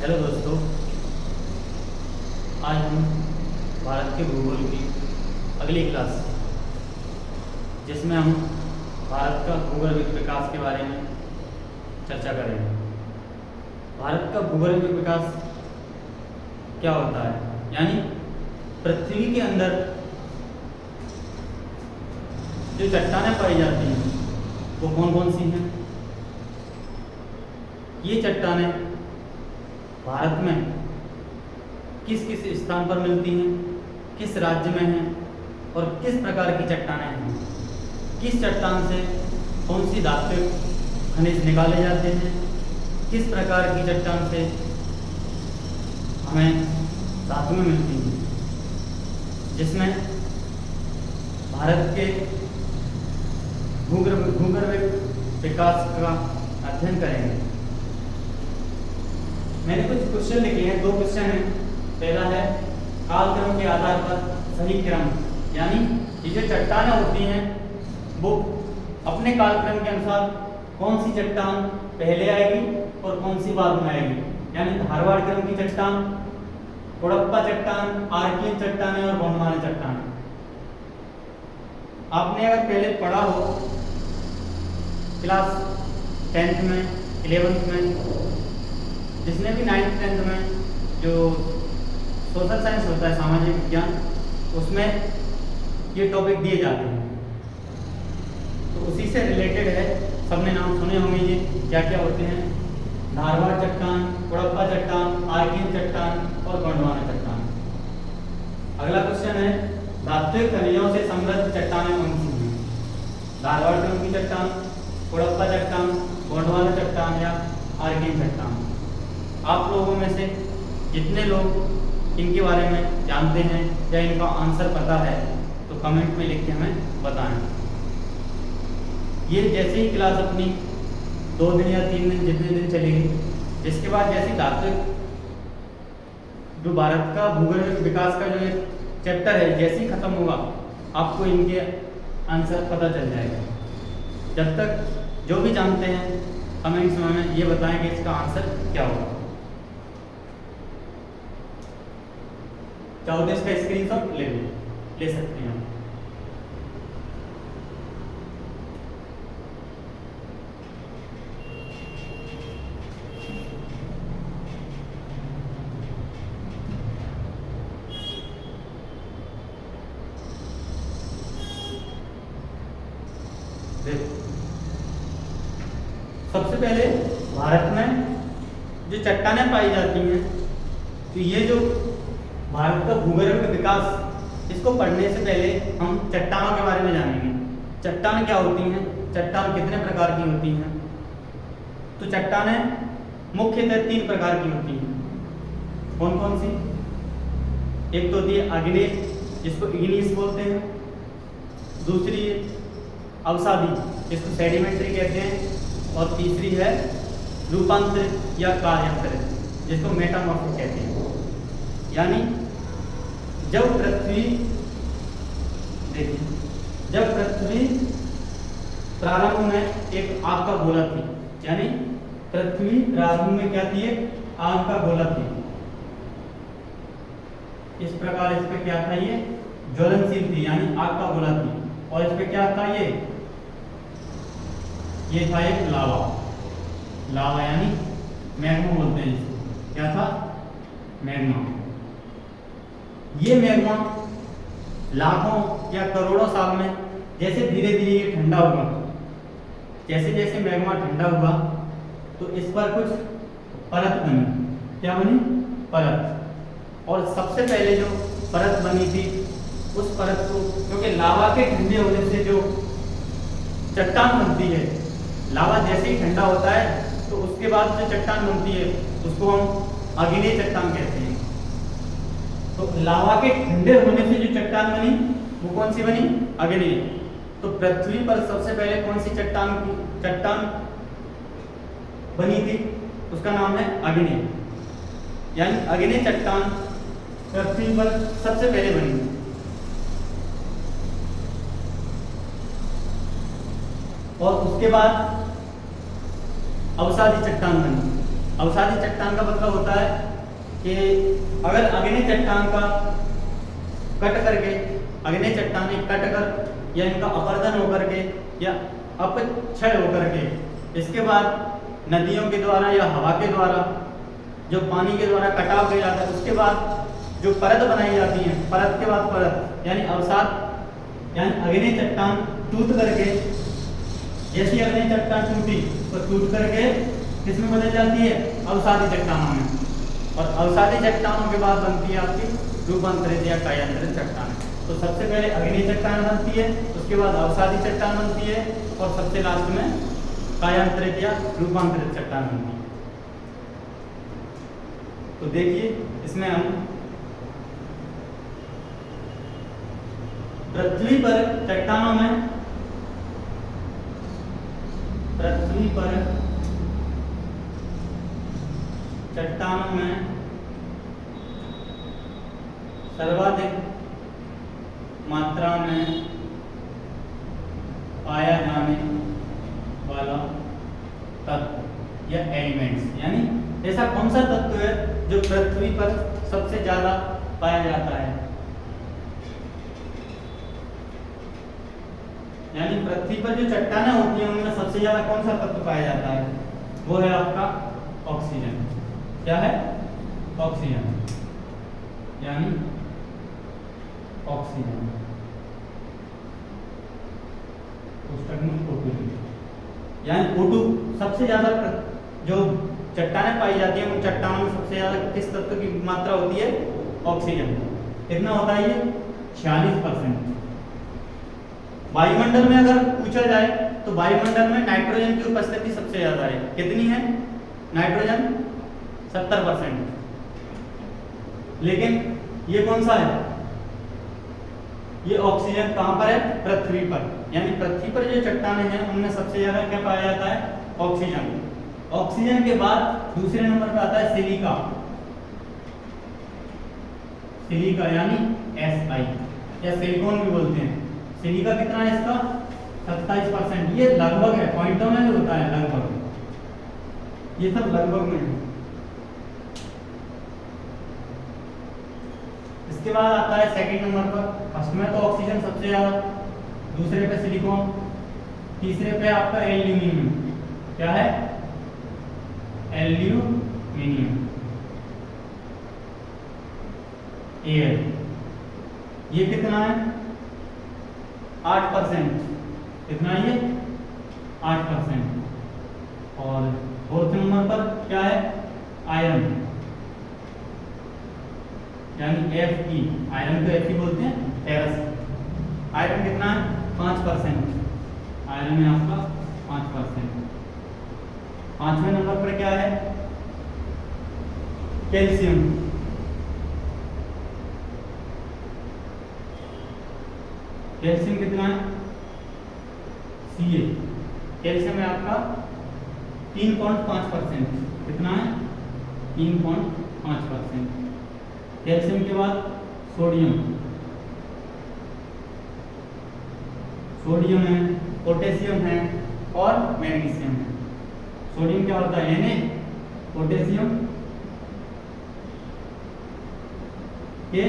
Hello दोस्तों, आज हम भारत के भूगोल की अगली क्लास जिसमें हम भारत का भूगोलविक विकास के बारे में चर्चा करेंगे। भारत का भूगोलविक विकास क्या होता है, यानी पृथ्वी के अंदर जो चट्टानें पाई जाती हैं वो कौन कौन सी हैं। ये चट्टानें भारत में किस किस स्थान पर मिलती हैं, किस राज्य में हैं और किस प्रकार की चट्टानें हैं, किस चट्टान से कौन सी धात्विक खनिज निकाले जाते हैं, किस प्रकार की चट्टान से हमें धातुएं मिलती हैं, जिसमें भारत के भूगर्भिक विकास का अध्ययन करेंगे। मैंने कुछ क्वेश्चन लिखे हैं, दो क्वेश्चन हैं। पहला है कालक्रम के आधार पर सही क्रम, यानी ये जो चट्टानें होती हैं वो अपने कालक्रम के अनुसार कौन सी चट्टान पहले आएगी और कौन सी बाद में आएगी। यानी धारवाड़ क्रम की चट्टान, हड़प्पा चट्टान, आर्कियन चट्टानें और गोंडवाना चट्टान। आपने अगर पहले पढ़ा हो क्लास 10th में, 11th में, जिसने भी 9th 10th में जो सोशल साइंस होता है, सामाजिक विज्ञान, उसमें ये टॉपिक दिए जाते हैं, तो उसी से रिलेटेड है। सबने नाम सुने होंगे ये क्या क्या होते हैं: धारवाड़ चट्टान, हड़प्पा चट्टान, आर्कियन चट्टान और गोंडवाना चट्टान। अगला क्वेश्चन है धात्विक खनिजों से समृद्ध चट्टानें कौन सी हैं। धारवाड़ क्रम की चट्टान, हड़प्पा चट्टान, गोंडवाना चट्टान या आर्कियन चट्टान। आप लोगों में से जितने लोग इनके बारे में जानते हैं या इनका आंसर पता है तो कमेंट में लिख के हमें बताएं। ये जैसे ही क्लास अपनी 2 दिन या 3 दिन जितने दिन चलेगी, जिसके बाद जैसे धात्विक जो भारत का भूगोल विकास का जो एक चैप्टर है जैसे ही खत्म होगा आपको इनके आंसर पता चल जाएगा। जब तक जो भी जानते हैं कमेंट्स में हमें ये बताएं कि इसका आंसर क्या होगा। चाहो तो इसका स्क्रीनशॉट ले सकते हैं। सबसे पहले भारत में जो चट्टानें पाई जाती हैं, तो ये जो भारत का भूगर्भिक विकास, इसको पढ़ने से पहले हम चट्टानों के बारे में जानेंगे। चट्टान क्या होती हैं, चट्टान कितने प्रकार की होती हैं। तो चट्टानें मुख्यतः 3 प्रकार की होती हैं। कौन कौन सी? एक तो होती है आग्नेय, जिसको इग्नियस बोलते हैं। दूसरी अवसादी, जिसको सेडिमेंट्री कहते हैं। और तीसरी है रूपांतरित या कार्यांतरित, जिसको मेटामॉर्फिक कहते हैं। यानी जब पृथ्वी प्रारंभ में एक आग का गोला थी, यानी पृथ्वी प्रारंभ में क्या थी? एक आग का गोला थी। इस प्रकार इस पे क्या था? ये ज्वलनशील थी, यानी आग का गोला थी। और इस पे क्या था? ये था एक लावा यानी मैग्मा बोलते हैं इसको। क्या था? मैग्मा। ये मैग्मा लाखों या करोड़ों साल में जैसे धीरे धीरे ये ठंडा हुआ, जैसे जैसे मैग्मा ठंडा हुआ तो इस पर कुछ परत बनी। क्या बनी? परत। और सबसे पहले जो परत बनी थी उस परत को, क्योंकि लावा के ठंडे होने से जो चट्टान बनती है, लावा जैसे ही ठंडा होता है तो उसके बाद जो चट्टान बनती है उसको हम आग्नेय चट्टान कहते हैं। तो लावा के ठंडे होने से जो चट्टान बनी वो कौन सी बनी? आग्नेय। तो पृथ्वी पर सबसे पहले कौन सी चट्टान बनी थी? उसका नाम है आग्नेय। यानी आग्नेय चट्टान पृथ्वी पर सबसे पहले बनी थी। और उसके बाद अवसादी चट्टान बनी। अवसादी चट्टान का मतलब होता है कि अगर अग्नि चट्टान का कट करके, अग्नि चट्टानें कट कर या इनका अपरदन होकर के या अपक्षय होकर के इसके बाद नदियों के द्वारा या हवा के द्वारा जो पानी के द्वारा कटाव किया जाता है, उसके बाद जो परत बनाई जाती है, परत के बाद परत यानी अवसाद यानी अग्नि चट्टान टूट करके, जैसी अग्नि चट्टान टूटी तो टूट करके किसमें बदल जाती है, अवसादी चट्टानों में। और अवसादी चट्टानों के बाद बनती है आपकी रूपांतरित या कायांतरित चट्टान। तो सबसे पहले अग्नि चट्टान बनती है, उसके बाद अवसादी चट्टान बनती है और सबसे लास्ट में कायांतरित या रूपांतरित चट्टान बनती है। तो देखिए इसमें हम पृथ्वी पर चट्टानों में, पृथ्वी पर चट्टानों में सर्वाधिक मात्रा में पाया जाने वाला तत्व या एलिमेंट्स, यानी ऐसा कौन सा तत्व है जो पृथ्वी पर सबसे ज्यादा पाया जाता है। यानी पृथ्वी पर जो चट्टानें होती हैं उनमें सबसे ज्यादा कौन सा तत्व पाया जाता है, वो है आपका ऑक्सीजन। क्या है, ऑक्सीजन, यानी ऑक्सीजन यानी O2 सबसे ज्यादा जो चट्टानें पाई जाती हैं उन चट्टानों में सबसे ज्यादा किस तत्व की मात्रा होती है, ऑक्सीजन। कितना होता है ये, 46%। वायुमंडल में अगर पूछा जाए तो वायुमंडल में नाइट्रोजन की उपस्थिति सबसे ज्यादा है। कितनी है, नाइट्रोजन 70%। लेकिन ये कौन सा है, ये ऑक्सीजन कहां पर है, पृथ्वी पर। यानी पृथ्वी पर जो चट्टानें हैं उनमें सबसे ज्यादा क्या पाया जाता है, ऑक्सीजन। ऑक्सीजन के बाद दूसरे नंबर पर आता है सिलिका, सिलिका यानी Si या सिलिकॉन भी बोलते हैं। सिलिका कितना है इसका, 27%। ये लगभग है, पॉइंटों में भी होता है लगभग, ये सब लगभग में है। इसके बाद आता है सेकंड नंबर पर, फर्स्ट में तो ऑक्सीजन सबसे ज्यादा, दूसरे पे सिलिकॉन, तीसरे पे आपका एल्यूमिनियम। क्या है, एल्यूमिनियम। एयर, ये कितना है, 8%। कितना है ये, 8%। और फोर्थ नंबर पर क्या है, आयरन, यानी Fe। आयरन को Fe बोलते हैं, फेरस। आयरन कितना है, 5%। आयरन है आपका 5%। पांचवें नंबर पर क्या है, कैल्शियम। कैल्शियम कितना है, Ca। कैल्शियम है आपका 3.5%। कितना है, 3.5%। कैल्शियम के बाद सोडियम, सोडियम है, पोटेशियम है और मैग्नीशियम है। सोडियम क्या होता है, Na, पोटेशियम के,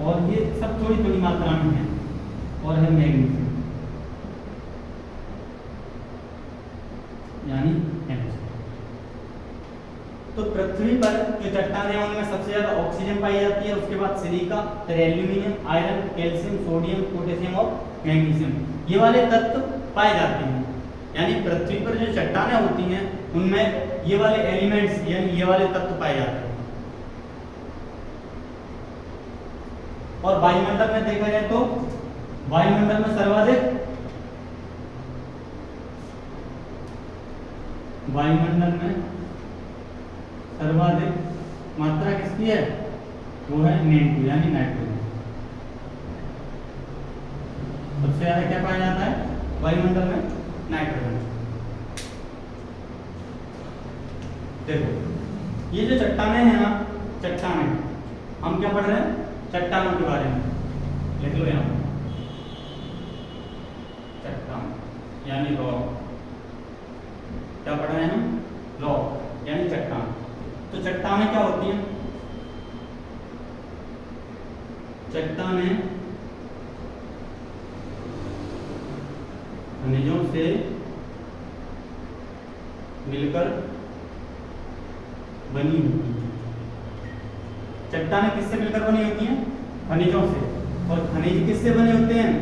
और ये सब थोड़ी थोड़ी मात्रा में है, और है मैग्नीशियम यानी Mg। तो पृथ्वी पर जो चट्टानें हैं उनमें सबसे ज्यादा ऑक्सीजन पाई जाती है, उसके बाद सिलिका, फिर aluminium, iron, calcium, sodium, potassium और मैग्नीशियम, ये वाले तत्व पाए जाते हैं। यानी पृथ्वी पर जो चट्टानें होती हैं उनमें ये वाले एलिमेंट्स यानी ये वाले तत्व पाए जाते हैं। और वायुमंडल में देखा जाए तो वायुमंडल में सर्वाधिक, वायुमंडल में सर्वाधिक मात्रा किसकी है, वो है Na2 यानी नाइट्रोजन। सबसे ज्यादा क्या पाया जाता है वायुमंडल में, नाइट्रोजन। देखो ये जो चट्टानें हैं ना, चट्टानें हम क्या पढ़ रहे हैं, चट्टानों के बारे में। लिख लो यहाँ, चट्टान यानी रॉक। क्या पढ़ रहे हैं हम, रॉक यानी चट्टान। तो चट्टानें क्या होती हैं? चट्टानें खनिजों से मिलकर बनी होती हैं। चट्टानें किससे मिलकर बनी होती हैं? खनिजों से। और खनिज किससे बने होते हैं?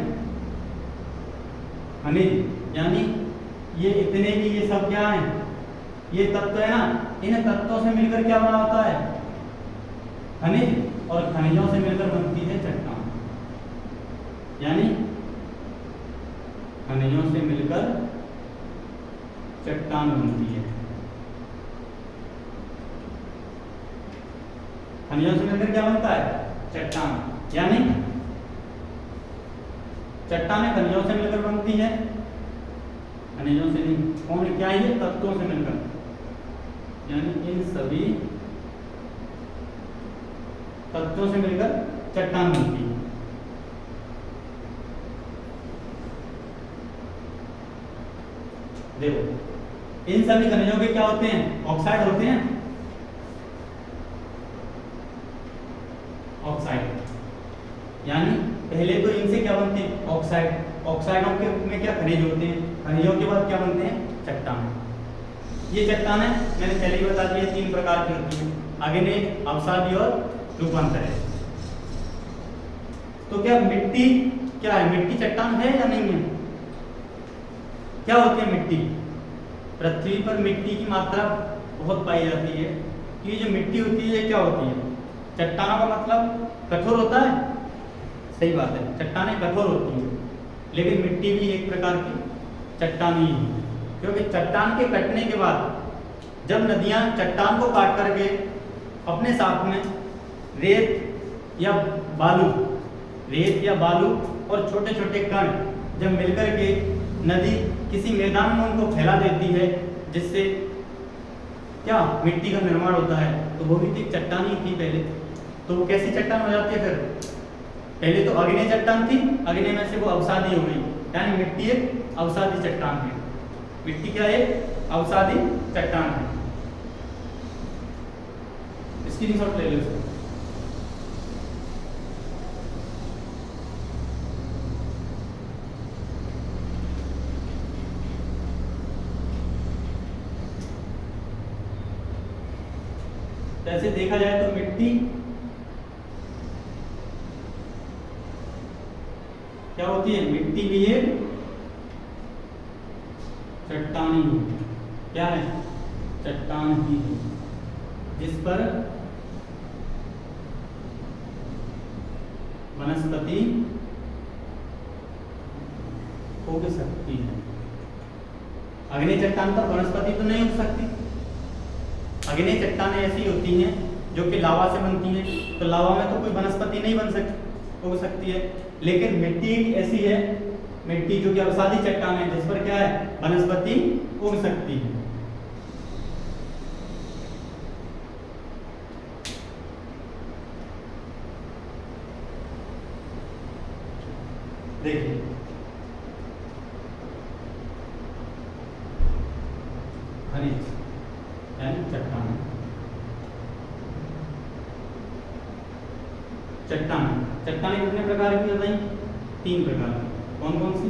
खनिज यानी ये इतने भी ये सब क्या है? ये तत्व है ना, इन तत्वों से मिलकर क्या बना होता है? खनिज। और खनिजों से मिलकर बनती है चट्टान। यानी खनिजों से मिलकर चट्टान बनती है। खनिजों से मिलकर क्या बनता है? चट्टान। यानी चट्टानें खनिजों से मिलकर बनती है, खनिजों से नहीं, कौन क्या है? तत्वों से मिलकर, यानी इन सभी तत्वों से मिलकर चट्टान बनती है। देखो इन सभी खनिजों के क्या होते हैं? ऑक्साइड होते हैं। ऑक्साइड यानी पहले तो इनसे क्या बनते हैं? ऑक्साइड। ऑक्साइडों के रूप में क्या खनिज होते हैं? खनिजों के बाद क्या बनते हैं? चट्टान। ये चट्टानें मैंने पहले ही बता दिया 3 प्रकार की होती हैं, अग्नेय, अवसादी और रूपांतरित। तो क्या मिट्टी क्या है? मिट्टी चट्टान है या नहीं है? क्या होती है मिट्टी? पृथ्वी पर मिट्टी की मात्रा बहुत पाई जाती है। ये जो मिट्टी होती है ये क्या होती है? चट्टानों का मतलब कठोर होता है। सही बात है, चट्टानें कठोर होती हैं, लेकिन मिट्टी भी एक प्रकार की चट्टान ही है। क्योंकि चट्टान के कटने के बाद जब नदियां चट्टान को काट करके अपने साथ में रेत या बालू और छोटे छोटे कण जब मिलकर के नदी किसी मैदान में उनको फैला देती है, जिससे क्या मिट्टी का निर्माण होता है, तो वो भी एक चट्टान ही थी पहले। तो वो कैसी चट्टान हो जाती है फिर? पहले तो अग्नेय चट्टान थी, अग्नेय में से वो अवसादी हो गई, यानी मिट्टी एक अवसादी चट्टान है। मिट्टी क्या है? अवसादी चट्टान है। स्क्रीनशॉट ले लो इसको। ऐसे देखा जाए तो मिट्टी क्या होती है? मिट्टी भी एक चट्टान ही है। क्या है? चट्टान ही है, जिस पर वनस्पति उग सकती है। अग्नि चट्टान पर वनस्पति तो नहीं उग सकती। अग्नि चट्टानें ऐसी होती हैं जो कि लावा से बनती हैं, तो लावा में तो कोई वनस्पति नहीं उग सकती है। लेकिन मिट्टी ऐसी है, मिट्टी जो कि अवसादी चट्टान है, जिस पर क्या है? वनस्पति उग सकती है। देखिए खनिज यानी चट्टान। चट्टानें कितने प्रकार की बताई? 3 प्रकार की। कौन कौन सी?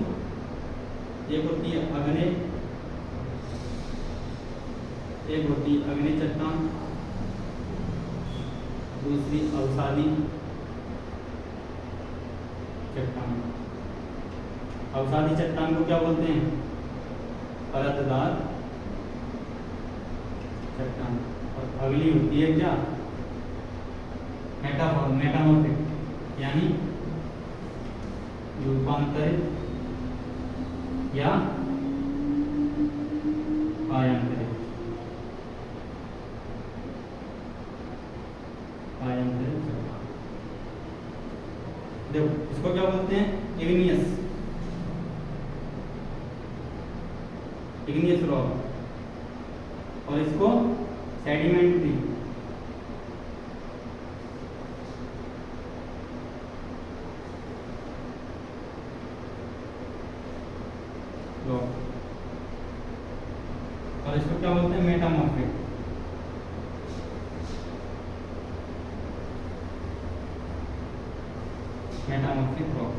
एक होती है अग्नेय, एक होती है अग्नेय चट्टान, दूसरी अवसादी चट्टान। अवसादी चट्टान को क्या बोलते हैं? परतदार चट्टान। और अगली होती है क्या? मेटामॉर्फिक यानी रूपांतरित या पायांतरित। देखो इसको क्या बोलते हैं? Igneous rock. और इसको सेडिमेंट्री रॉक। और इसको क्या बोलते हैं? मेटामॉर्फिक। Metamorphic rock.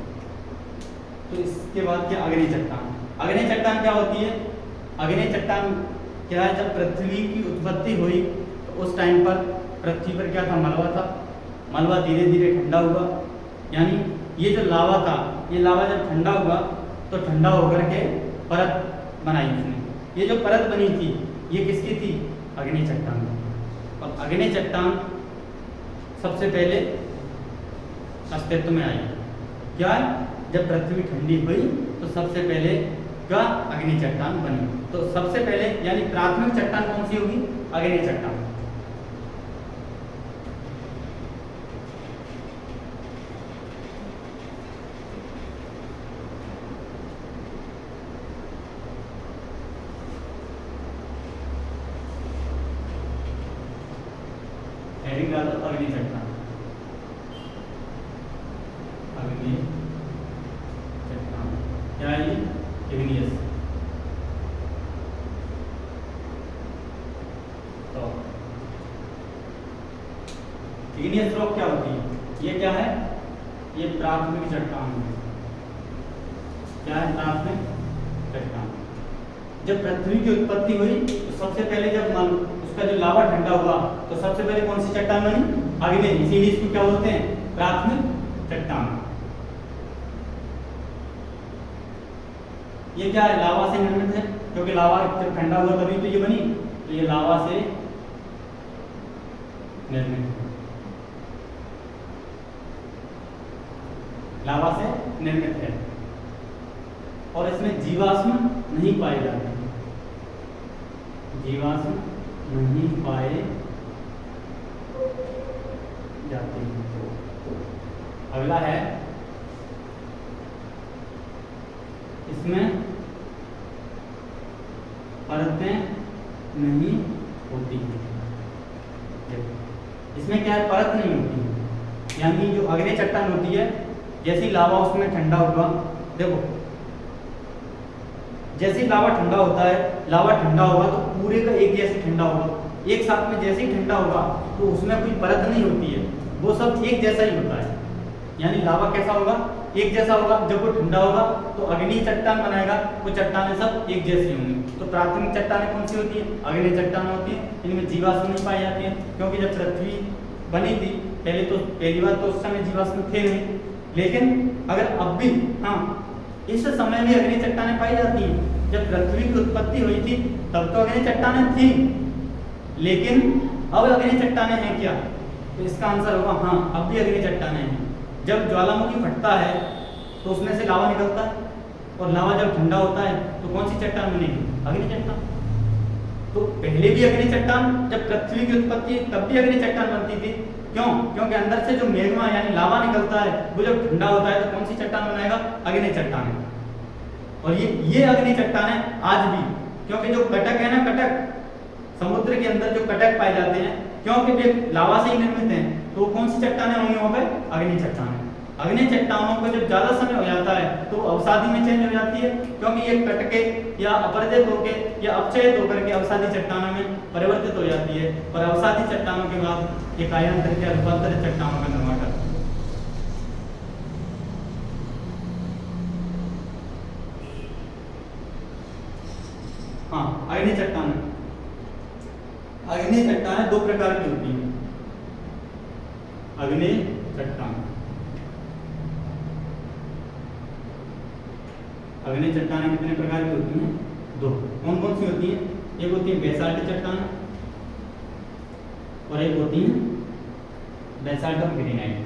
तो इसके बाद क्या, अग्नि चट्टान। अग्नि चट्टान क्या होती है? अग्नि चट्टान क्या है, जब पृथ्वी की उत्पत्ति हुई तो उस टाइम पर पृथ्वी पर क्या था, मलबा था। मलबा धीरे धीरे ठंडा हुआ, यानी ये जो लावा था, ये लावा जब ठंडा हुआ तो ठंडा होकर के परत बनाई उसने। ये जो परत बनी थी ये किसकी थी? अग्नि चट्टान की। और अग्नि चट्टान सबसे पहले अस्तित्व में आई। क्या है? जब पृथ्वी ठंडी हुई तो सबसे पहले क्या, अग्नि चट्टान बनी। तो सबसे पहले यानी प्राथमिक चट्टान कौन सी होगी? अग्नि चट्टान। हेडिंग डालो अग्नि चट्टान। अग्नि चट्टान क्या है? ये इग्नियस। तो इग्नियस रॉक क्या होती है? ये क्या है? ये प्राथमिक चट्टान है। क्या है? प्राथमिक चट्टान। जब पृथ्वी की उत्पत्ति हुई तो सबसे पहले जब उसका जो लावा ठंडा हुआ तो सबसे पहले कौन सी चट्टान बनी? अग्नि। इसीलिए इसको क्या बोलते हैं? प्राथमिक चट्टान। ये क्या है? लावा से निर्मित है, क्योंकि लावा जब ठंडा हुआ तभी तो ये बनी। तो ये लावा से निर्मित है, लावा से निर्मित है। और इसमें जीवाश्म नहीं पाए जाते हैं। जीवाश्म नहीं पाए जाते हैं। अगला है, इसमें परतें नहीं होती हैं। इसमें क्या है? परत नहीं होती है। यानी जो अग्नि चट्टान होती है, जैसे लावा उसमें ठंडा हुआ, देखो जैसे लावा ठंडा होता है, लावा ठंडा होगा तो पूरे का एक जैसे ठंडा होगा, एक साथ में जैसे ही ठंडा होगा तो उसमें कोई परत नहीं होती है, वो सब एक जैसा ही होता है। यानी लावा कैसा होगा? एक जैसा होगा। जब वो ठंडा होगा तो अग्नि चट्टान बनाएगा, वो चट्टानें सब एक जैसी होंगी। तो प्राथमिक चट्टानें कौन सी होती है? अग्नि चट्टान होती है। इनमें जीवाश्म नहीं पाए जाते हैं, क्योंकि जब पृथ्वी बनी थी पहली बार तो उस समय जीवाश्म थे नहीं। लेकिन अगर अब भी, हाँ, इस समय भी अग्नि चट्टानें पाई जाती हैं। जब पृथ्वी की उत्पत्ति हुई थी तब तो अग्नि चट्टानें थी, लेकिन अब अग्नि चट्टानें हैं क्या? तो इसका आंसर होगा हाँ, अब भी अग्नि चट्टानें हैं। जब ज्वालामुखी फटता है तो उसमें से लावा निकलता है, और लावा जब ठंडा होता है तो कौन सी चट्टान बनेगी? अग्नि चट्टान। तो पहले भी अग्नि चट्टान, जब पृथ्वी की उत्पत्ति तब भी अग्नि चट्टान बनती थी। क्यों? क्योंकि अंदर से जो मैग्मा यानी लावा निकलता है वो जब ठंडा होता है तो कौन सी चट्टान बनाएगा? अग्नि चट्टान। और ये अग्नि चट्टान है आज भी, क्योंकि जो कटक है ना, कटक समुद्र के अंदर जो कटक पाए जाते हैं, क्योंकि वे लावा से ही निर्मित हैं, तो कौन सी चट्टानें होंगी वहां पे? अग्नि चट्टानें। अग्नि चट्टानों को जब ज्यादा समय हो जाता है तो अवसादी में चेंज हो जाती है, क्योंकि ये कटके या अपरजित होकर या अपचयित होकर के अवसादी चट्टानों में परिवर्तित हो जाती है, और अवसादी चट्टानों के बाद ये कायांतर के रूपांतरित चट्टानों का निर्माण करती है। हाँ, अग्नि चट्टान। अग्नि चट्टानें दो प्रकार की होती हैं। अग्नि चट्टान, अग्नि चट्टानें कितने प्रकार की होती हैं? दो। कौन कौन सी होती हैं? एक होती है बेसाल्ट चट्टान और एक होती है बेसाल्ट ऑफ ग्रेनाइट।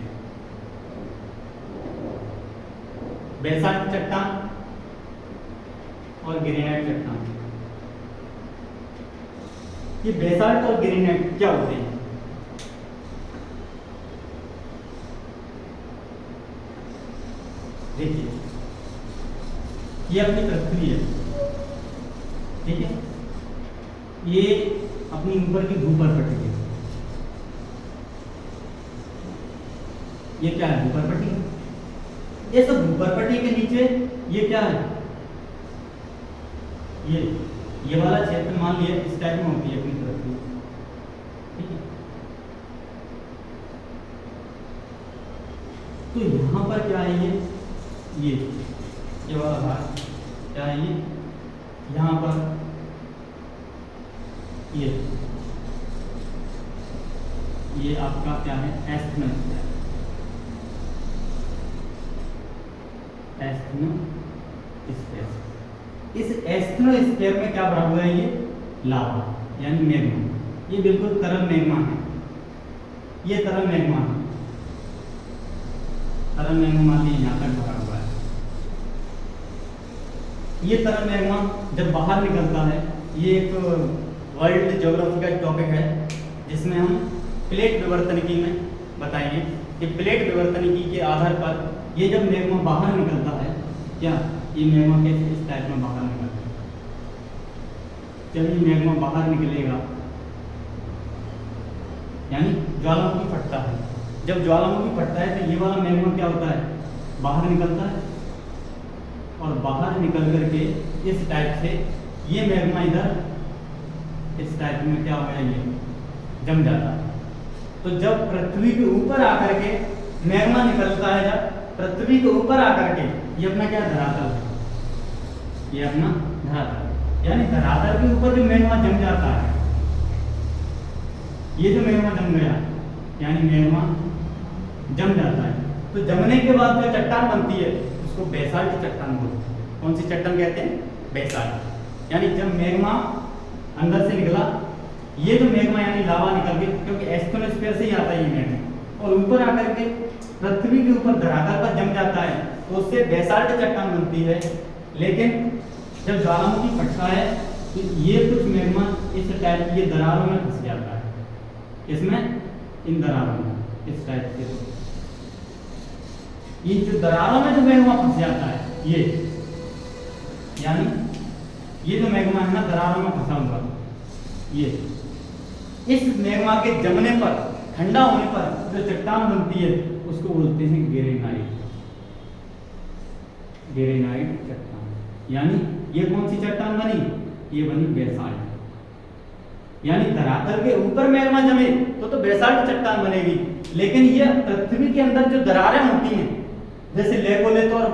बेसाल्ट चट्टान और ग्रेनाइट चट्टान। ये बेसाल्ट और ग्रेनाइट क्या होते हैं? देखिए, ये अपनी पृथ्वी है, ठीक है, ये अपनी ऊपर की भूपर्पटी है। ये क्या है? भूपर्पटी है। ये सब भूपर्पटी के नीचे ये क्या है? ये ये वाला क्षेत्र मान लिया इस टाइप में होती है अपनी पृथ्वी, ठीक है। तो यहाँ पर क्या है, ये वाला भाग क्या है, यहाँ पर ये आपका क्या है, एस्थेनोस्फीयर। इस एस्थेनोस्फीयर में क्या भरा हुआ है, ये लावा यानी मैग्मा। ये बिल्कुल तरल मैग्मा है, ये तरल मैग्मा है, तरल मैग्मा मान लीजिए यहाँ तक भरा हुआ है। ये तरल मैग्मा जब बाहर निकलता है, ये एक वर्ल्ड ज्योग्राफी का टॉपिक है जिसमें हम प्लेट विवर्तनिकी में बताएंगे कि प्लेट विवर्तनिकी के आधार पर ये जब मैग्मा बाहर निकलता है, क्या ये मैग्मा कैसे इस टाइप में बाहर निकलता है। जब ये मैग्मा बाहर निकलेगा यानी ज्वालामुखी फटता है, जब ज्वालामुखी फटता है तो ये वाला मैग्मा क्या होता है, बाहर निकलता है, और बाहर निकल करके इस टाइप से ये मैग्मा इधर इस टाइप में क्या हो गया, ये जम जाता है। तो जब पृथ्वी के ऊपर आकर के मैग्मा निकलता है, जब पृथ्वी के ऊपर आकर के ये अपना क्या धरातल है, ये अपना धरातल यानी धरातल के ऊपर जो मैग्मा जम जाता है, ये जो मैग्मा जम गया यानी मैग्मा जम जाता है। तो जमने के बाद जो चट्टान बनती है उसको बेसाल्ट चट्टान बोलते हैं। कौन सी चट्टान कहते हैं, बेसाल्ट। यानी जब मैग्मा अंदर से निकला, ये जो मैग्मा यानी लावा निकल के, क्योंकि एस्थेनोस्फीयर से ही आता है ये मैग्मा, और ऊपर आकर के पृथ्वी के ऊपर धरातल पर जम जाता है, तो उससे बेसाल्ट चट्टान बनती है। लेकिन जब ज्वालामुखी फटता है तो ये कुछ मैग्मा इस टाइप की दरारों में फंस जाता है, इसमें इन दरारों में इस टाइप के, ये जो दरारों में जो मैग्मा फंस जाता है, ये यानी ये जो मैग्मा है ना दरारों में फंसा हुआ, ये इस मैग्मा के जमने पर, ठंडा होने पर जो चट्टान बनती है उसको बोलते हैं ग्रेनाइट। ग्रेनाइट चट्टान यानी ये कौन सी चट्टान बनी, ये बनी बेसाल्ट। यानी धरातल के ऊपर मैग्मा जमे तो बेसाल्ट चट्टान बनेगी, लेकिन ये पृथ्वी के अंदर जो दरारें होती हैं जैसे लेगोलिथ और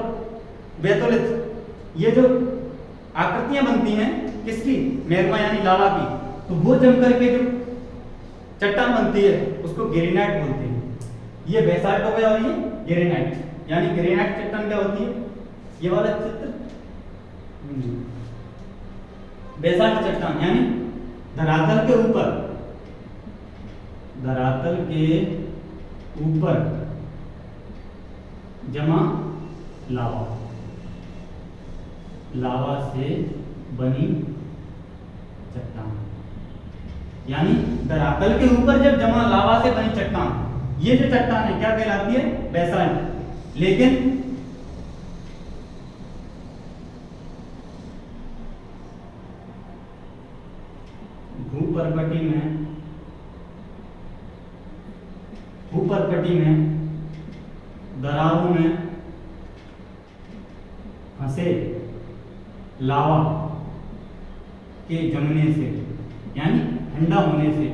बेथोलिथ, ये जो आकृतियां बनती हैं किसकी, मैग्मा यानी लावा की, तो वो जम करके जो चट्टान बनती है उसको ग्रेनाइट बोलते हैं। ये बेसाल्ट हो गया और ये ग्रेनाइट। यानी ग्रेनाइट चट्टान क्या होती है, ये वाला चित्र, बेसाल्ट चट्टान यानी धरातल के ऊपर, धरातल के ऊपर जमा लावा, लावा से बनी चट्टान। यानी धरातल के ऊपर जब जमा लावा से बनी चट्टान, ये जो चट्टान है क्या कहलाती है, बेसाल्ट। लेकिन भूपर्कटी में दरारों में फंसे लावा के जमने से यानी ठंडा होने से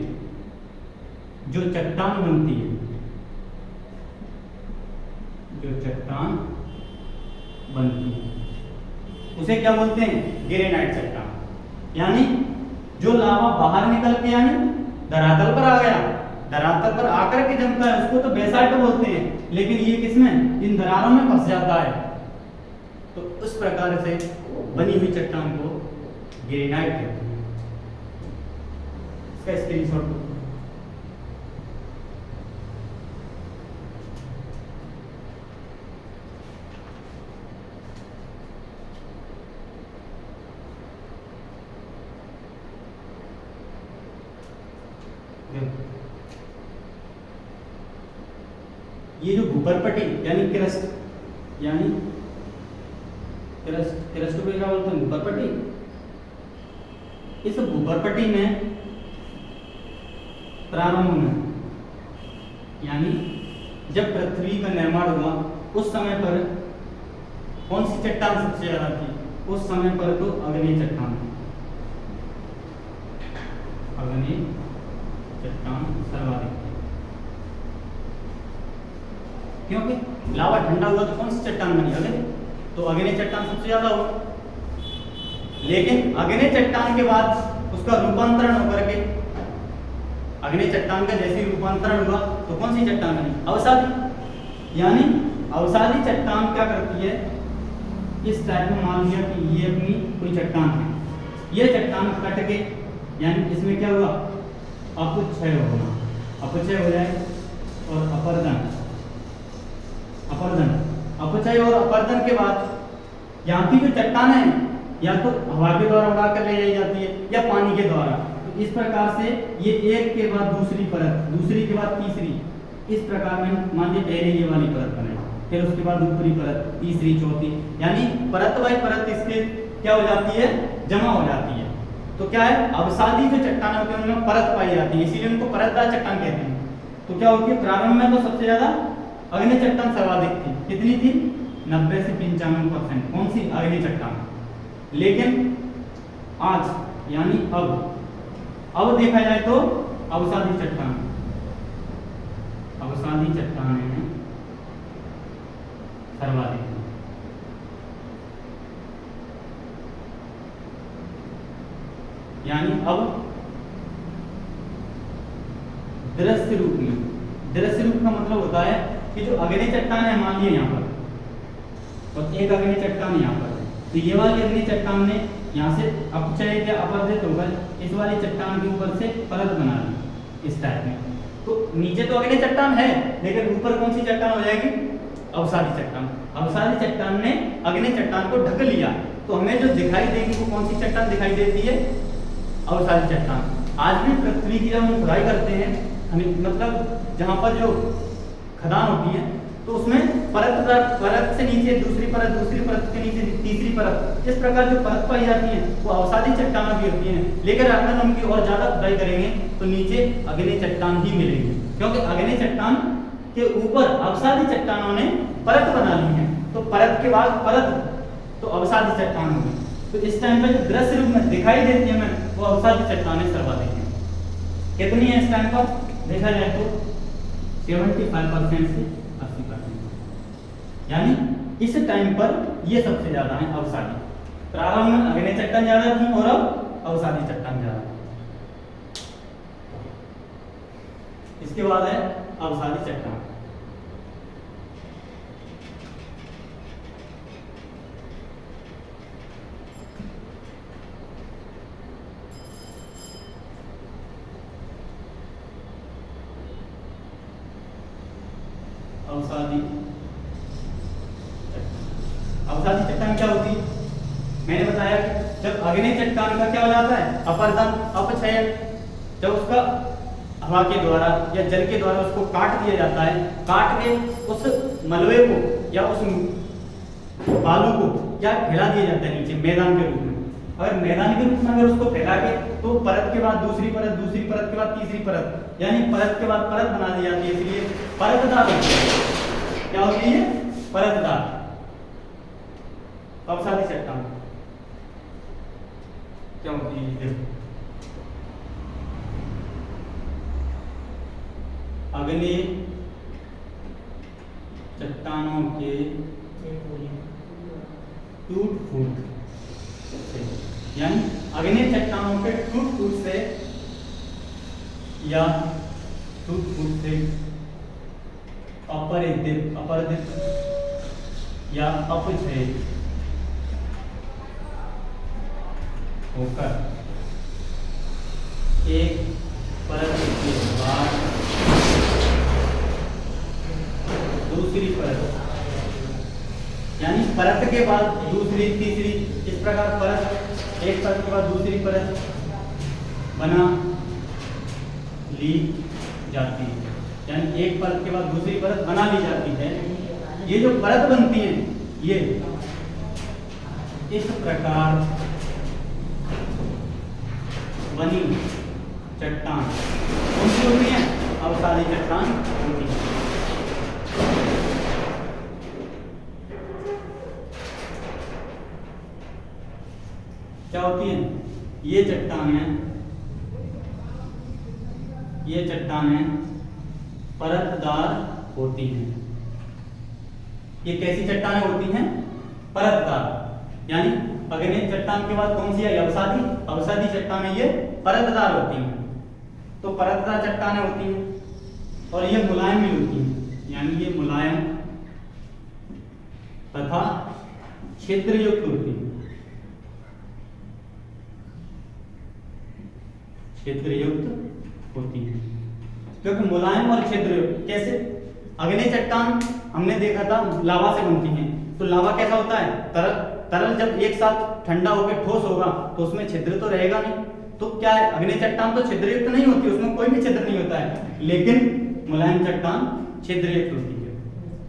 जो चट्टान बनती है, जो चट्टान बनती है उसे क्या बोलते हैं, ग्रेनाइट चट्टान। यानी जो लावा बाहर निकल के यानी धरातल पर आ गया, धरातल पर आकर के जमता है उसको तो बेसाल्ट बोलते हैं, लेकिन ये किसमें, इन दरारों में फंस जाता है, तो उस प्रकार से बनी हुई चट्टान को ग्रेनाइट कहते हैं। इसका स्क्रीनशॉट ये जो भूपर्कटी यानी क्रस्ट, यानी क्रस्ट को क्या बोलते हैं, भूपर्कटी। इस भूपर्कटी में प्रारंभ में यानी जब पृथ्वी का निर्माण हुआ उस समय पर कौन सी चट्टान सबसे ज्यादा थी, उस समय पर तो अग्नि चट्टान। अग्नि चट्टान सर्वाधिक, क्योंकि लावा ठंडा हुआ तो कौन सी चट्टान बनी? अग्नि, तो अग्नि चट्टान सबसे ज्यादा हुआ। लेकिन अग्नि चट्टान के बाद उसका रूपांतरण होकर के, अग्नि चट्टान का जैसे रूपांतरण हुआ तो कौन सी चट्टान बनी? अवसादी। यानी अवसादी चट्टान क्या करती है, इस टाइप में मान लिया कि ये अपनी कोई चट्टान है, ये चट्टान कट के, यानी इसमें क्या हुआ, अपक्षय होना, अपक्षय हो जाए और अपर्दन, अपरदन, अपचय और अपर्दन के बाद यहाँ की जो चट्टान है या तो हवा के द्वारा उड़ा कर ले जाई जाती है या पानी के द्वारा। तो इस प्रकार से ये एक के बाद दूसरी परत, दूसरी के बाद तीसरी, इस प्रकार में मान लीजिए पहले ये वाली परत बने, फिर उसके बाद ऊपरी परत, तीसरी, चौथी, यानी परत बाई परत इसके क्या हो जाती है, जमा हो जाती है। तो क्या है, अवसादी जो चट्टान होती है उनमें परत पाई जाती है, इसीलिए उनको परतदार चट्टान कहते हैं। तो क्या होती है, प्रारंभ में तो सबसे ज्यादा अग्नि चट्टान सर्वाधिक थी, कितनी थी, 90 से 95%, कौन सी, अग्नि चट्टान। लेकिन आज यानी अब देखा जाए तो अवसादी चट्टान, अवसादी चट्टान है सर्वाधिक। यानी अब दृश्य रूप में, दृश्य रूप का मतलब होता है कि जो अग्नि चट्टान है, मान लीजिए यहाँ पर और एक अग्नि चट्टान यहाँ पर, तो ये वाली अग्नि चट्टान ने यहाँ से अपचय या अपरदित होकर इस वाली चट्टान के ऊपर से परत बना ली इस टाइप में। तो नीचे तो अग्नि चट्टान है, लेकिन ऊपर कौन सी चट्टान हो जाएगी, अवसादी चट्टान। अवसादी चट्टान ने अग्नि चट्टान को ढक लिया, तो हमें जो दिखाई देगी वो कौन सी चट्टान दिखाई देती है, अवसादी चट्टान। आज भी पृथ्वी की जब हम खुदाई करते हैं, हमें मतलब जहाँ पर जो खदान होती है तो उसमें परत से नीचे दूसरी परत, दूसरी परत के नीचे तीसरी परत, इस प्रकार जो परत पाई जाती है वो अवसादी चट्टानों की होती है। लेकिन अगर हम उनकी और ज्यादा खुदाई करेंगे तो नीचे अग्नि चट्टान ही मिलेगी, क्योंकि अग्नि चट्टान के ऊपर अवसादी चट्टानों ने परत बना ली है, तो परत के बाद परत तो अवसादी चट्टान होगी। तो इस टाइम पे जो दृश्य रूप में दिखाई देती है हमें वो अवसादी चट्टानें सर्वाधिक है। कितनी है इस टाइम पर देखा जाए तो 75% से 80%, यानी इस टाइम पर ये सबसे ज्यादा है अवसादी। प्रारंभ में अग्नि चट्टान ज्यादा थी और अब अवसादी चट्टान ज्यादा। इसके बाद है अवसादी चट्टान। अवसादी चट्टान क्या होती है, मैंने बताया कि जब अग्नि चट्टान का क्या हो जाता है, अपरदन, अपक्षय, जब उसका हवा के द्वारा या जल के द्वारा उसको काट दिया जाता है, काट के उस मलबे को या उस बालू को क्या फैला दिया जाता है नीचे मैदान के रूप में। अगर मैदान के रूप में अगर उसको फैला के तो परत के बाद दूसरी परत, दूसरी परत के बाद तीसरी परत, यानी परत के बाद परत बना दी जाती है, इसलिए परतदार क्या होती है, परतदार अवसादी चट्टान क्या होती है। अग्नि चट्टानों के टूट फूट, यानी अग्नि चट्टानों के टूट फूट से या टूट फूट से अपरदित या अपक्षय होकर एक परत के बाद दूसरी परत, यानी परत के बाद दूसरी, तीसरी, इस प्रकार परत, एक परत के बाद दूसरी परत बना ली जाती है, यानी एक परत के बाद दूसरी परत बना ली जाती है। ये जो परत बनती है ये इस प्रकार बनी चट्टान कौन सी होती है, अवसादी चट्टान होती है। क्या होती है, ये चट्टान है ये चट्टानें परतदार होती हैं। ये कैसी चट्टानें होती हैं? परतदार। यानी अग्नि चट्टान के बाद कौन सी है? अवसादी। अवसादी चट्टानें ये परतदार होती हैं। तो परतदार चट्टानें होती हैं और ये मुलायम भी होती हैं, यानी ये मुलायम तथा छिद्रयुक्त होती है। छिद्रयुक्त होती है क्योंकि मुलायम और छिद्रयुक्त। कैसे? अग्नि चट्टान हमने देखा था लावा से बनती हैं। तो लावा कैसा होता है? तरल। तरल जब एक साथ ठंडा होकर ठोस होगा तो उसमें छिद्र तो रहेगा नहीं। तो क्या है? अग्नि चट्टान तो छिद्रयुक्त नहीं होती, उसमें कोई भी छिद्र नहीं होता है, लेकिन मुलायम चट्टान छिद्रयुक्त होती है।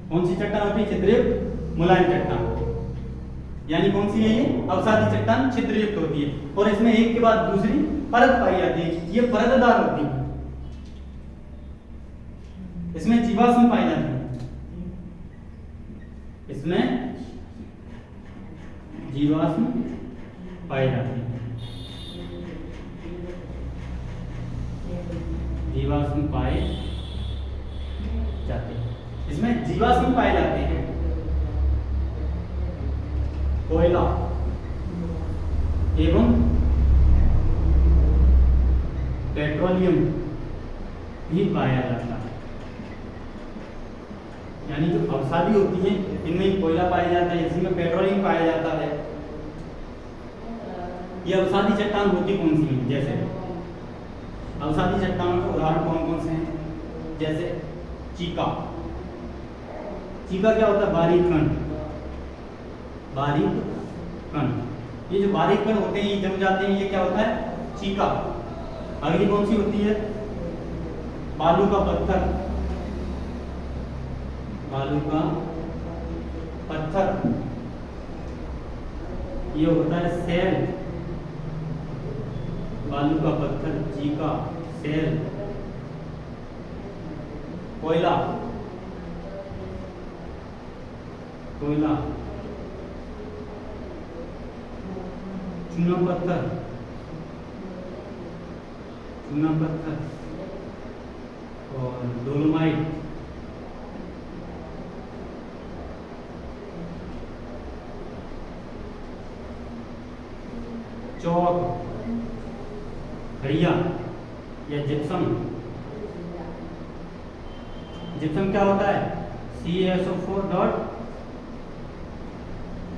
कौन सी चट्टान होती है? छिद्रयुक्त मुलायम चट्टान। यानी कौन सी है ये? अवसादी चट्टान छिद्रयुक्त होती है और इसमें एक के बाद दूसरी परत पाई जाती है। ये परतदार होती है, इसमें जीवाश्म पाई जाती है, इसमें जीवाश्म पाए जाते हैं। जीवाश्म पाए जाते हैं, इसमें जीवाश्म पाए जाते हैं। कोयला एवं पेट्रोलियम भी पाया जाता है। यानी जो अवसादी होती है इनमें कोयला पाया जाता है, इसी में पेट्रोलियम पाया जाता है। ये अवसादी चट्टान होती कौन सी है? जैसे अवसादी चट्टानों के उदाहरण कौन कौन से हैं? जैसे चीका। चीका क्या होता है? बारीक कण। बारीक कण, ये जो बारीक कण होते हैं ये जम जाते हैं, ये क्या होता है? चीका। अगली कौन सी होती है? बालू का पत्थर। बालू का पत्थर, ये होता है सेल। बालू का पत्थर, चीका, सेल। कोयला। कोयला, चूना पत्थर। चूना पत्थर और डोलोमाइट। चौक, खड़िया या जिप्सम। जिप्सम क्या होता है? CaSO4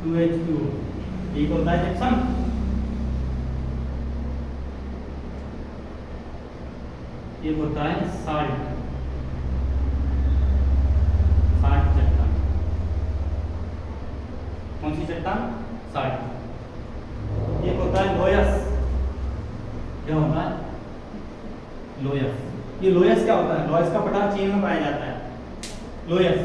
2H2, एक होता है जिप्सम। एक होता है साल्ट। साल्ट चट्टान। कौन सी चट्टान? साल्ट। एक होता है लोयस। क्या होता है? लोयस। ये लोयस क्या होता है? लोयस का पठार चीन में पाया जाता है। लोयस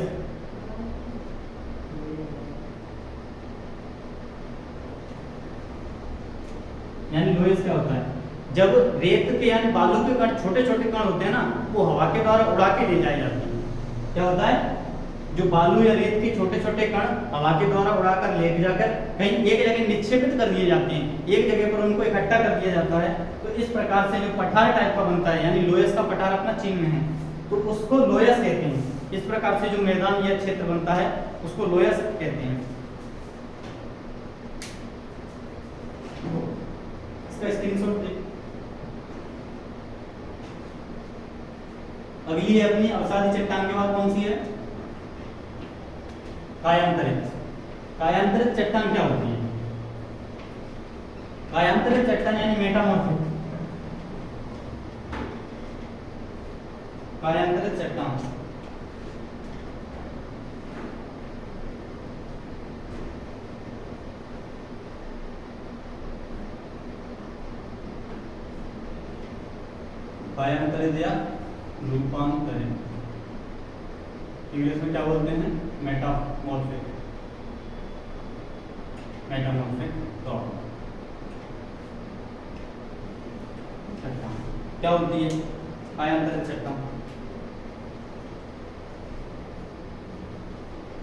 यानी लोयस क्या होता है? जब रेत के यानी बालू के कण, छोटे छोटे कण होते हैं ना, वो हवा के द्वारा उड़ा के ले जाए जाते हैं। क्या होता है? जो बालू या रेत के छोटे छोटे कण हवा के द्वारा उड़ाकर ले जाकर कहीं एक जगह निक्षेपित कर दिए जाते हैं, एक जगह पर उनको इकट्ठा कर दिया जाता है। तो इस प्रकार से जो पठार टाइप का बनता है, यानी लोयस का पठार अपना चीन में है, तो उसको लोयस कहते हैं। इस प्रकार से जो मैदान या क्षेत्र बनता है उसको लोयस कहते हैं। इसका स्क्रीनशॉट देख। अगली है अपनी अवसादी चट्टान के बाद कौन सी है? कायांतरित। कायांतरित चट्टान क्या होती है? कायांतरित चट्टान यानी मेटामॉर्फिक। कायांतरित चट्टान कायांतरित या रूपांतरित, इंग्लिश में क्या बोलते हैं? मेटामॉर्फिक। मेटामॉर्फिक रॉक चट्टान क्या होती है? कायांतरित चट्टान।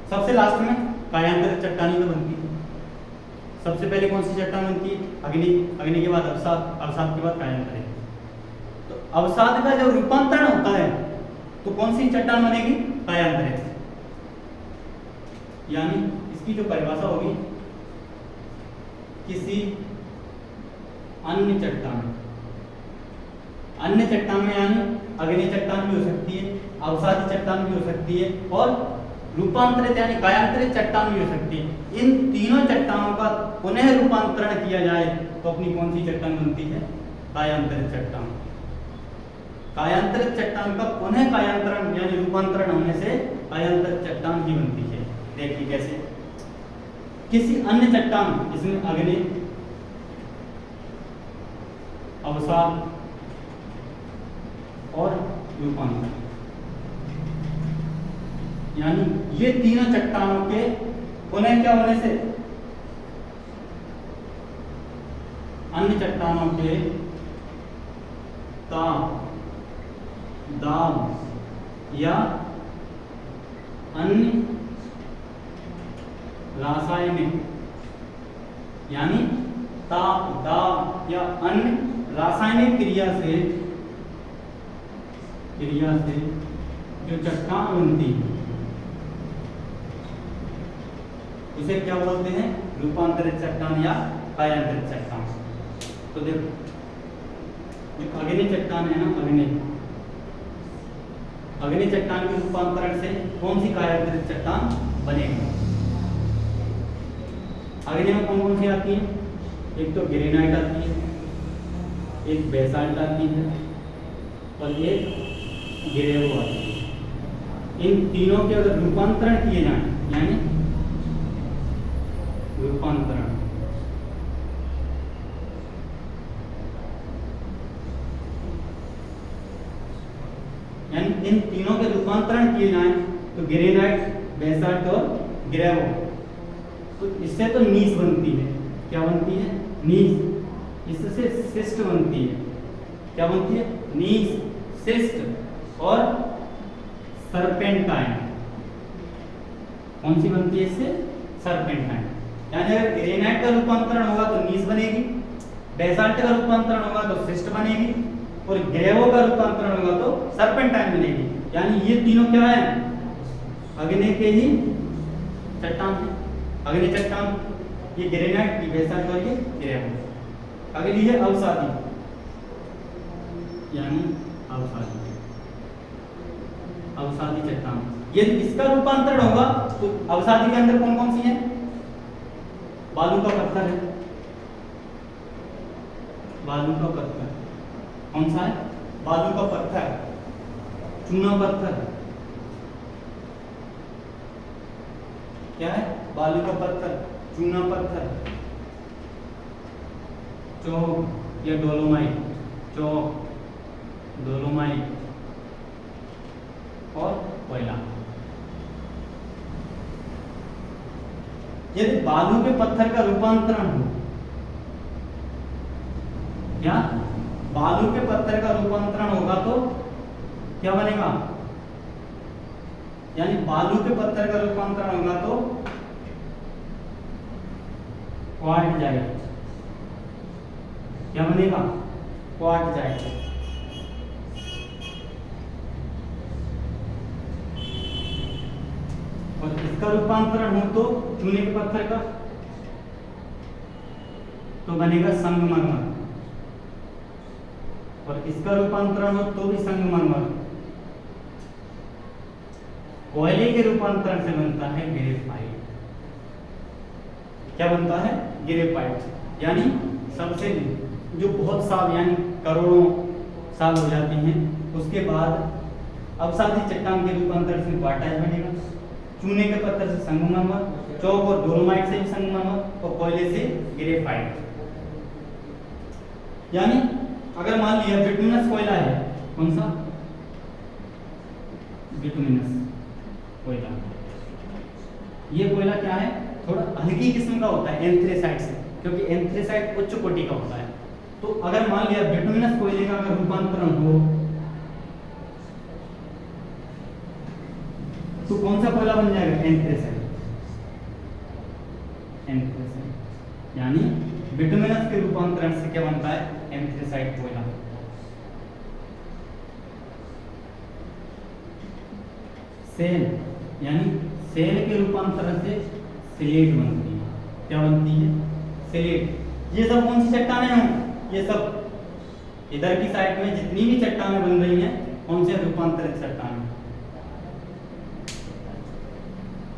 सबसे लास्ट में कायांतरित चट्टानी में बनती है। सबसे पहले कौन सी चट्टान बनती है? अग्नि। अग्नि के बाद अवसाद, अवसाद के बाद कायांतरित। तो अवसाद का जब रूपांतरण होता है तो कौन सी चट्टान बनेगी? कायांतरित। यानी इसकी जो परिभाषा होगी, किसी अन्य चट्टान में यानी अग्नि चट्टान भी हो सकती है, अवसादी चट्टान भी हो सकती है और रूपांतरित यानी कायांतरित चट्टान भी हो सकती है। इन तीनों चट्टानों का पुनः रूपांतरण किया जाए तो अपनी कौन सी चट्टान बनती है? कायांतरित चट्टान। कायांतरित चट्टान का पुनः कायांतरण यानी रूपांतरण होने से कायांतरित चट्टान भी बनती है। देखिए कैसे, किसी अन्य चट्टान, इसमें अग्नि, अवसाद और रूपांतरण, यानी ये तीनों चट्टानों के पुनः क्या होने से, अन्य चट्टानों के ताप, दाब या अन्य रासायनिक, यानी ताप, दाब या अन्य रासायनिक क्रिया से जो चट्टान बनती है उसे क्या बोलते हैं? रूपांतरित चट्टान या कायांतरित चट्टान। तो देखो, जो अग्नि चट्टान है ना, अग्नि चट्टान के रूपांतरण से कौन सी कायांतरित चट्टान बनेगी? अग्नि में कौन कौन सी आती है? एक तो ग्रेनाइट आती है, एक बेसाल्ट आती है और एक ग्रेवो आती है। इन तीनों के अगर रूपांतरण किए जाए, यानी रूपांतरण, यानी इन तीनों के रूपांतरण किए जाए तो ग्रेनाइट, बेसाल्ट और ग्रेवो, तो इससे तो नीस बनती है। क्या बनती है? नीस। इससे सिस्ट बनती है। क्या बनती है? नीस, सिस्ट और सर्पेंटाइन। कौन सी बनती है इससे? सर्पेंटाइन। यानी अगर ग्रेनाइट का रूपांतरण होगा तो नीस बनेगी, बेसाल्ट का रूपांतरण होगा तो सिस्ट बनेगी और ग्रेवो का रूपांतरण होगा तो सर्पेंटाइन बनेगी। यानी ये तीनों क्या है? अग्नि के ही चट्टान है। अग्नि चट्टान, ये ग्रेनाइट की, बेसाल्ट और ये ग्रेवो। अगली है अवसादी, यानी अवसादी चट्टान। यदि इसका रूपांतरण होगा तो अवसादी के अंदर कौन कौन सी है? बालू का पत्थर है, बालू का पत्थर। कौन सा है? बालू का पत्थर, चूना पत्थर। क्या है? बालू का पत्थर, चूना पत्थर, चौक या डोलोमाइट, चौक, डोलोमाइट और कोयला। यदि बालू के पत्थर का रूपांतरण हो, क्या बालू के पत्थर का रूपांतरण होगा तो क्या बनेगा? यानी बालू के पत्थर का रूपांतरण होगा तो क्वार्टजाइट। क्या बनेगा? क्वार्टजाइट। और इसका रूपांतरण हो तो चूने के पत्थर का तो बनेगा संगमरमर, और इसका रूपांतरण हो तो भी संगमरमर। कोयले के रूपांतरण से बनता है ग्रेफाइट। क्या बनता है? ग्रेफाइट। यानी सबसे जो बहुत साल यानी करोड़ों साल हो जाते हैं उसके बाद अवसादी चट्टान के रूपांतरण से क्वार्टाइट बनेगा, चूने के पत्थर से संगमरमर, चौक और डोलोमाइट से भी संगमरमर और कोयले से ग्रेफाइट। यानी अगर मान लिया बिटुमिनस कोयला है, कौन सा? बिटुमिनस कोयला। ये कोयला क्या है? थोड़ा हल्की किस्म का होता है एंथ्रेसाइट से, क्योंकि एंथ्रेसाइट उच्च कोटि का होता है। तो अगर मान लिया बिटुमिनस कोयले का अगर रूपांतरण हो तो कौन सा कोयला बन जाएगा? एंथ्रेसाइट। एंथ्रेसाइट यानी बिटुमिनस के रूपांतरण से क्या बनता है? एंथ्रेसाइट कोयला। सेल, यानी सेल के रूपांतरण से स्लेट बनती है। क्या बनती है? स्लेट। ये सब कौन सी चट्टानें हैं? ये सब इधर की साइड में जितनी भी चट्टानें बन रही हैं, कौन से रूपांतरित चट्टानें।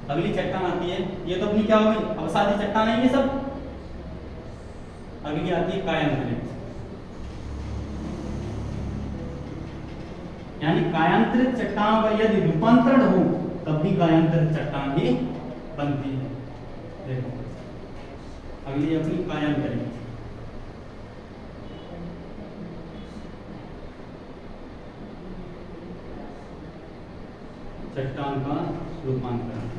अगली चट्टान आती है, ये तो अपनी क्या हो गई? अवसादी चट्टान है ये सब। अगली आती है कायांतरित, यानी कायांतरित चट्टानों का यदि रूपांतरण हो तब भी कायांतरित चट्टान ही बनती है। देखो अगली अपनी कायांतरित। चट्टान का रूपांतरण,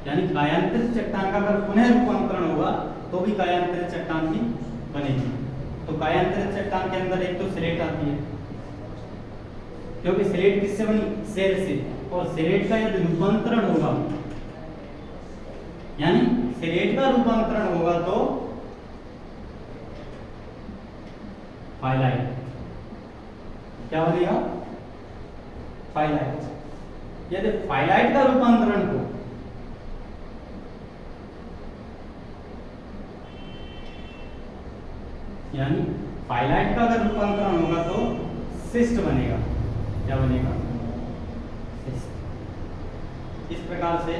यानी कायांतरित चट्टान का अगर पुनः रूपांतरण होगा तो भी कायांतरित चट्टान ही बनेगी। तो कायांतरित चट्टान के अंदर एक तो स्लेट आती है, क्योंकि स्लेट किससे बनी? सेल से। और स्लेट का यदि रूपांतरण होगा, यानी स्लेट का रूपांतरण होगा तो फाइलाइट। क्या बनेगा? फाइलाइट। यदि फाइलाइट का रूपांतरण हो यानी फाइलाइट का अगर रूपांतरण होगा तो सिस्ट बनेगा। क्या बनेगा? सिस्ट। इस प्रकार से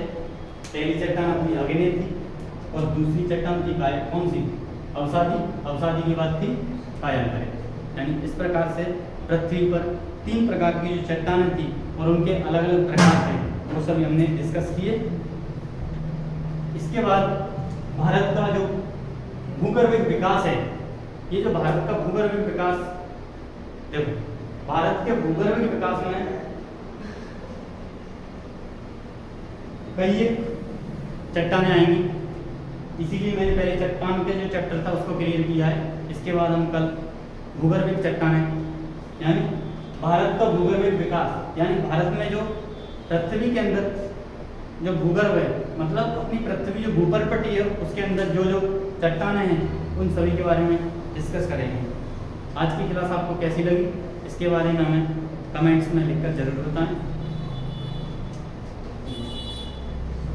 पहली चट्टान अपनी अग्नि थी और दूसरी चट्टान थी कौन सी? अवसादी। अवसादी की बात थी कायांतरित। यानी इस प्रकार से पृथ्वी पर 3 प्रकार की जो चट्टानें थी और उनके अलग अलग प्रकार थे वो सभी हमने डिस्कस किए। इसके बाद भारत का जो भूगर्भिक विकास है, ये जो भारत का भूगर्भिक विकास, देखो भारत के भूगर्भिक विकास में कई एक चट्टानें आएंगी, इसीलिए मैंने पहले चट्टान के जो चैप्टर था उसको क्लियर किया है। इसके बाद हम कल भूगर्भिक चट्टानें, यानी भारत का भूगर्भिक विकास, यानी भारत में जो पृथ्वी के अंदर जो भूगर्भ है, मतलब अपनी पृथ्वी जो भूपर पट्टी है उसके अंदर जो जो चट्टानें हैं उन सभी के बारे में डिस्कस करेंगे। आज की क्लास आपको कैसी लगी इसके बारे में हमें कमेंट्स में लिखकर जरूर बताएं।